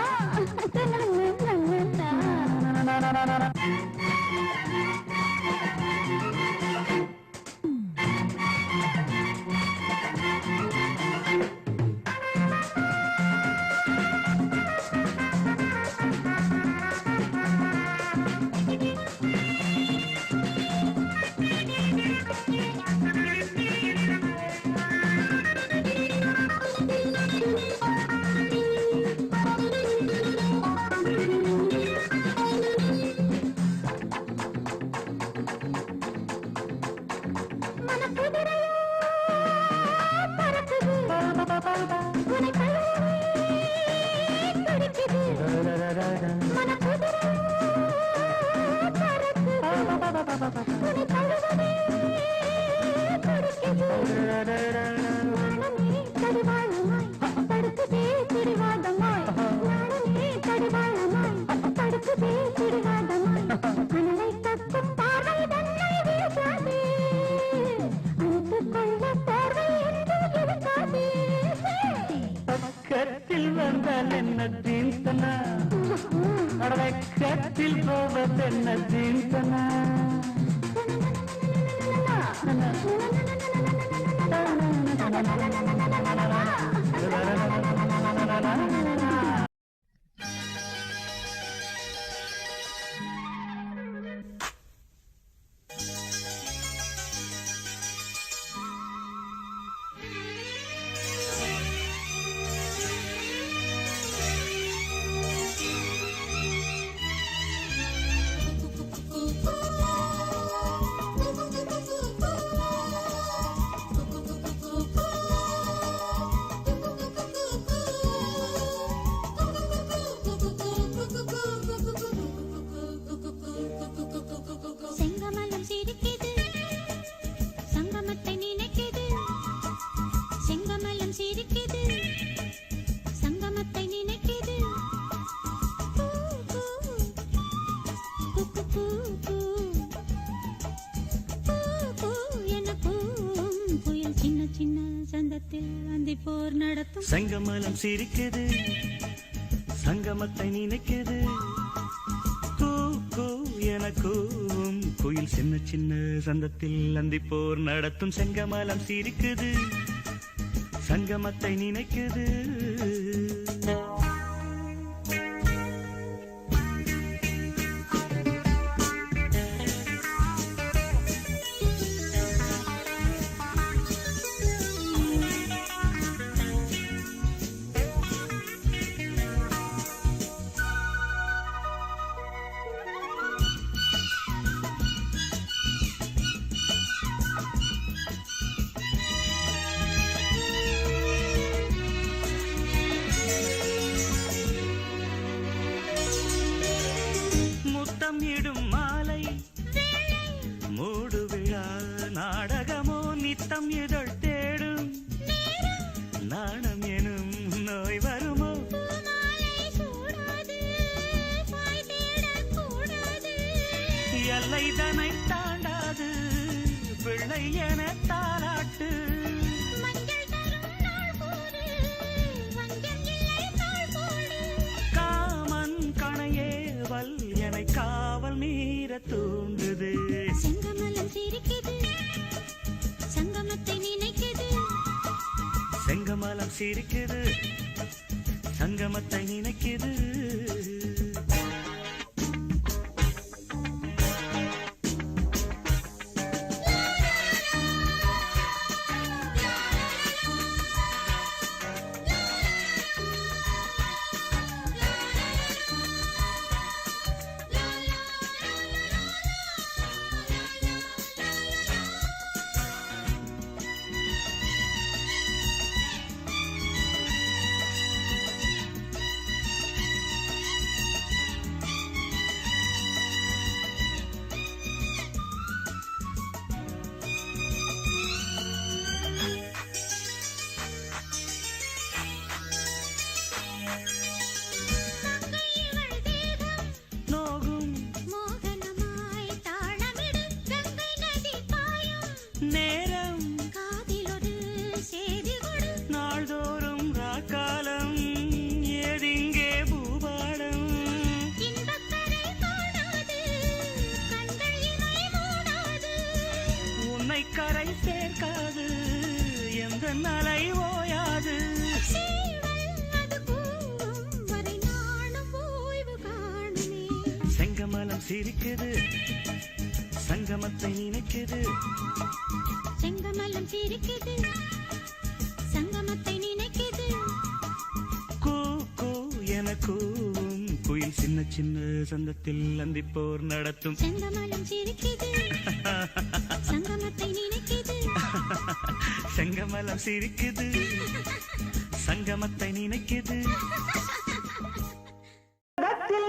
பக்கத்தில் வந்தால் என்ன தீர்த்தனா அடவக்கத்தில் போவதென்ன தீர்த்தனா செங்கமலம் சிரிக்குது சங்கமத்தை நினைக்குது கூ கூ எனக்கும் குயில் சின்ன சின்ன சந்தத்தில் அந்திப்போர் நடத்தும் செங்கமலம் சிரிக்குது சங்கமத்தை நினைக்குது முத்தம் இடும் மாலை மூடு விழா நாடகமோ நித்தம் இதழ் தேடும் நாணம் எனும் நோய் வருமோ எல்லை தனை தாண்டாது பிள்ளை என தாலாட்டு காமன் கணையேவல் என காவல் மீற தூண்டுது செங்கமலம் சிரிக்குது சங்கமத்தை நினைக்குது செங்கமலம் சிரிக்குது சங்கமத்தை நினைக்குது கரை சேர்க்காது எந்த நலை ஓயாது செங்கமலம் சிரிக்குது சங்கமத்தை நினைக்குது செங்கமலம் சிரிக்குது சங்கமத்தை நினைக்குது கூ கூ என கூவும் குயில் சின்ன சின்ன சந்தத்தில் அந்திப்போர் நடத்தும் செங்கமலம் சிரிக்குது சங்கமத்தை நினைக்குது செங்கமலம் சிரிக்குது சங்கமத்தை நினைக்குது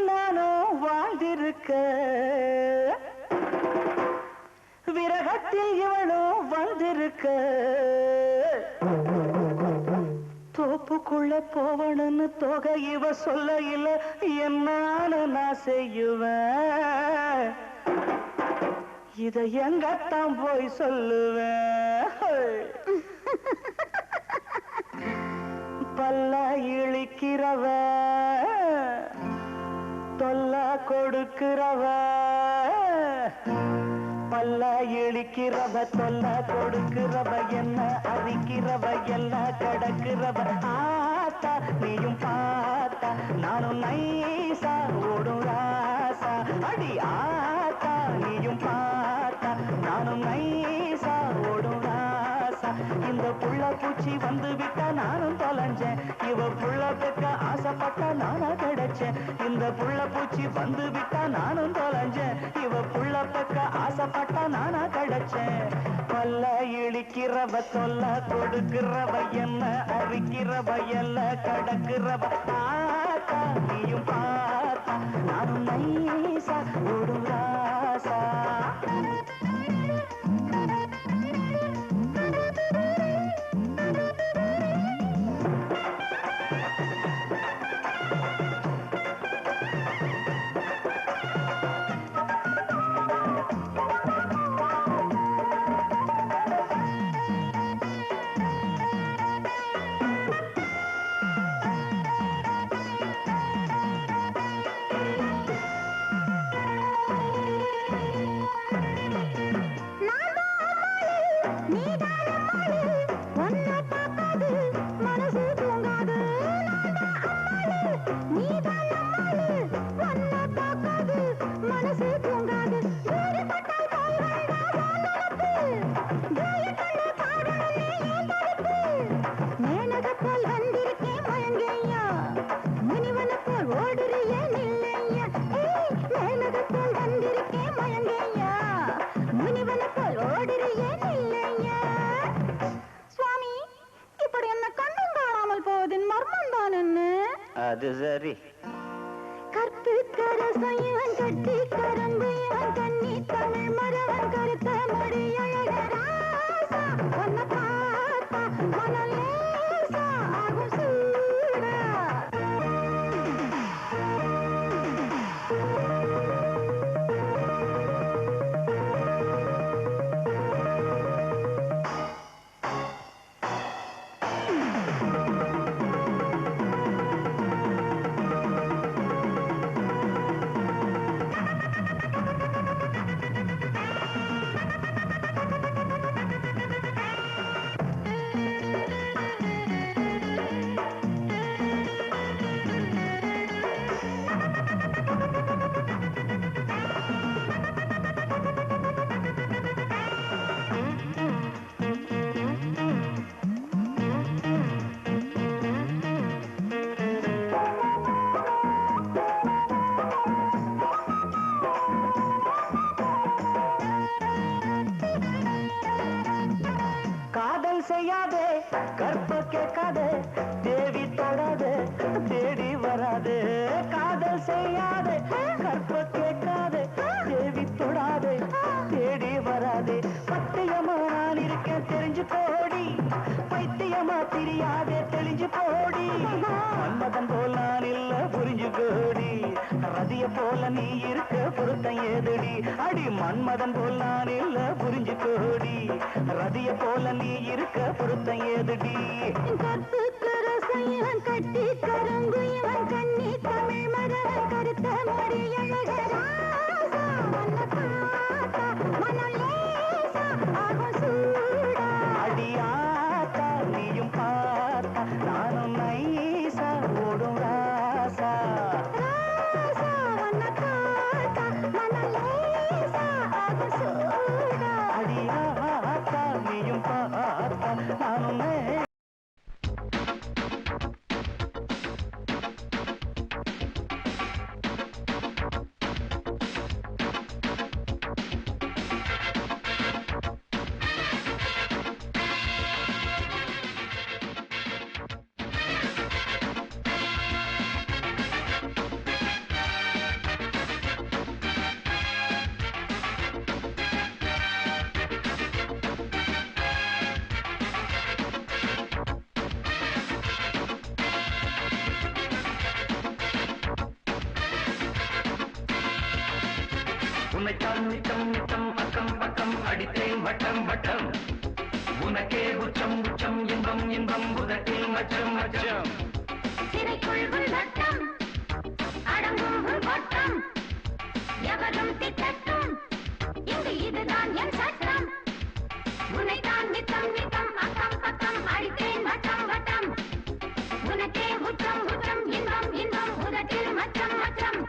நானோ வாழ்ந்திருக்க விரகத்தில் இவளோ வந்திருக்க தோப்புக்குள்ள போவணும்னு தொகை இவ சொல்ல இல்ல என்னால நான் செய்யுவேன் இதை எங்கத்தான் போய் சொல்லுவேன் பல்ல இழிக்கிறவ தொல்ல கொடுக்கிறவ பல்ல இழிக்கிறவ தொல்ல கொடுக்கிறவ என்ன அரிக்கிறவ எல்லாம் கடக்கிறவ ஆத்தா நீயும் பார்த்தா நானும் நைசா ஓடும் ராசா அடி ஆத்தா நீயும் பார்த்தா நானும் நைசா ஓடும் ராசா இந்த புள்ள பூச்சி வந்து விட்டா நானும் தொலைஞ்சேன் இவ புள்ள பெக்க ஆசைப்பட்டா நானா கிடைச்சேன் இந்த புள்ள பூச்சி வந்து விட்டா நானும் தொலைஞ்சேன் இவ புள்ள பெக்க ஆசைப்பட்டா நானா கிடைச்சேன் பல்ல இழிக்கிறவ தொல்ல கொடுக்கிறவ என்ன அரிக்கிறவ எல்லாம் கடக்கிறவ ஆத்தா நீயும் பார்த்தா நானும் நைசா ஓடும் ராசா அது சரி கற்பு கரசம் இவன் கட்டி கரும்பு இவன் கண்ணி தமிழ் மரவன் கருத்த மொழி அழகராசா உன்னை பார்த்தா மனம் லேசா ஆகும் சூடா காதல் செய்யாதே கற்ப கேட்காதே தேவி தொடாதே தேடி வராதே காதல் செய்யாதே கற்ப கேட்காதே தேவி தொடாதே தேடி வராதே பத்தியமா நான் இருக்கேன் தெரிஞ்சு போடி பைத்தியமா தெரியாதே தெளிஞ்சு போடி மன்மதன் போல் நான் இல்ல புரிஞ்சு கோடி ரதிய போல நீ இருக்க பொருத்தம் ஏதடி அடி மன்மதன் போல் நான் இல்ல புரிஞ்சு கோடி ரதிய போல நீ இருக்க பொருத்தம் ஏதடி கற்பு கரசம் இவன் கட்டி கரும்பு இவன் கண்ணி தமிழ் மரவன் கருத்த மொழி அழகராசா உன்னை பார்த்தா மனம் லேசா ஆகும் சூடா அடியாத்தா நீயும் பார்த்தா நானும் நைசா ஓடும் ராசா ராசா உன்னை பார்த்தா மனம் லேசா ஆகும் சூடா அடியாத்தா நீயும் பார்த்தா நானும் உன்னைத்தான் நித்தம் நித்தம் அக்கம் பக்கம் அடித்தேன் வட்டம் வட்டம் உனக்கே உச்சம் உச்சம் இன்பம் இன்பம் உதட்டில் மச்சம் மச்சம் சிறைக்குள் உள்ளட்டம் அடங்கும் உன் வட்டம் எவரும் திட்டட்டும் இங்கு இதுதான் என் சட்டம் உன்னைத்தான் நித்தம் நித்தம் அக்கம் பக்கம் அடித்தேன் வட்டம் வட்டம் உனக்கே உச்சம் உச்சம் இன்பம் இன்பம் உதட்டில் மச்சம் மச்சம்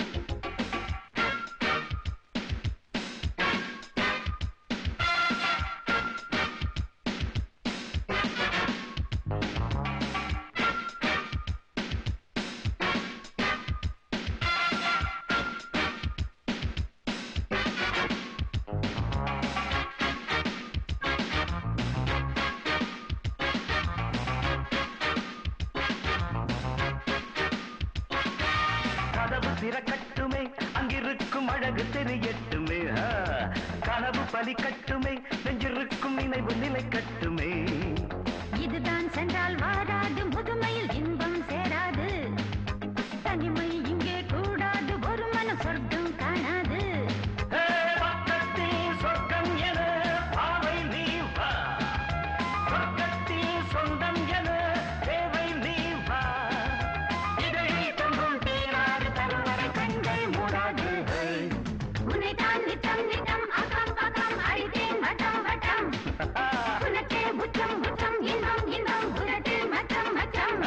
கதவு திறக்கட்டுமே அங்கிருக்கும் அழகு தெரியட்டுமே கனவு பலிக்கட்டுமே நெஞ்சிருக்கும் நினைவு நிலை கட்டுமே இதுதான் சென்றால் வாராது முதுமையில் இன்பம் சேராது தனிமை இங்கே கூடாது ஒரு மன சொர்க்கம் காணாது பக்கத்தில் சொர்க்கம் என பாவை நீ வா பக்கத்தில் சொந்தம் என தேவை நீ வா இதை தங்கும் தேனாறு தருவரை கண்கள் மூடாது உன்னைத்தான் நித்தம் நித்தம் அக்கம் பக்கம் அடித்தேன் வட்டம் வட்டம் உனக்கே உச்சம் உச்சம் இன்பம் இன்பம் உதட்டில் மச்சம் மச்சம்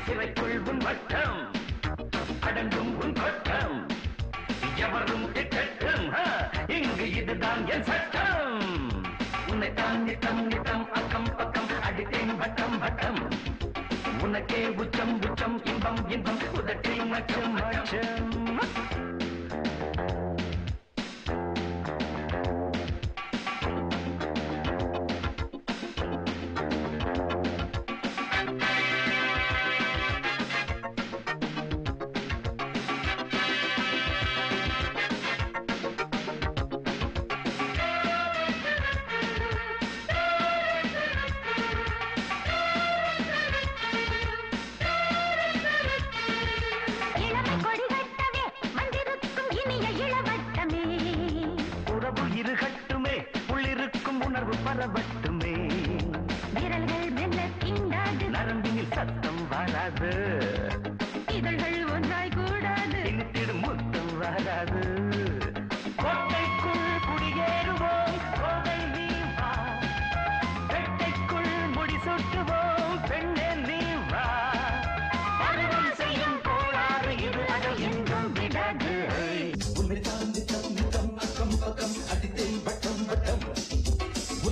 சிறைக்குள் உன் வட்டம் அடங்கும் உன் கொட்டம் எவரும் திட்டட்டும் இங்கு இதுதான் என் சட்டம் உன்னைத்தான் நித்தம் நித்தம் அக்கம் பக்கம் அடித்தேன் வட்டம் வட்டம் உனக்கே உச்சம் உச்சம் இன்பம் இன்பம் உதட்டில் மச்சம் மச்சம்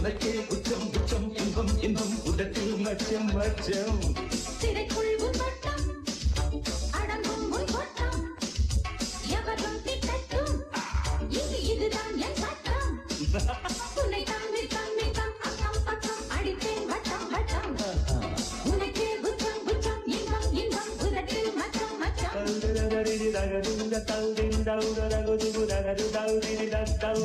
உனக்கே உச்சம் உச்சம் இன்பம் இன்பம் உதட்டில் மச்சம் மச்சம் சிறைக்குள் உன் வட்டம் அடங்கும் உன் வட்டம் எவரும் திட்டட்டும் இங்கு இதுதான் என் சட்டம் உன்னை தம்பி தம்பி தம் அக்கம் பக்கம் அடிப்பேன் வட்டம் வட்டம் உனக்கே உச்சம் உச்சம் இன்பம் இன்பம் உதட்டில் மச்சம் மச்சம் தௌ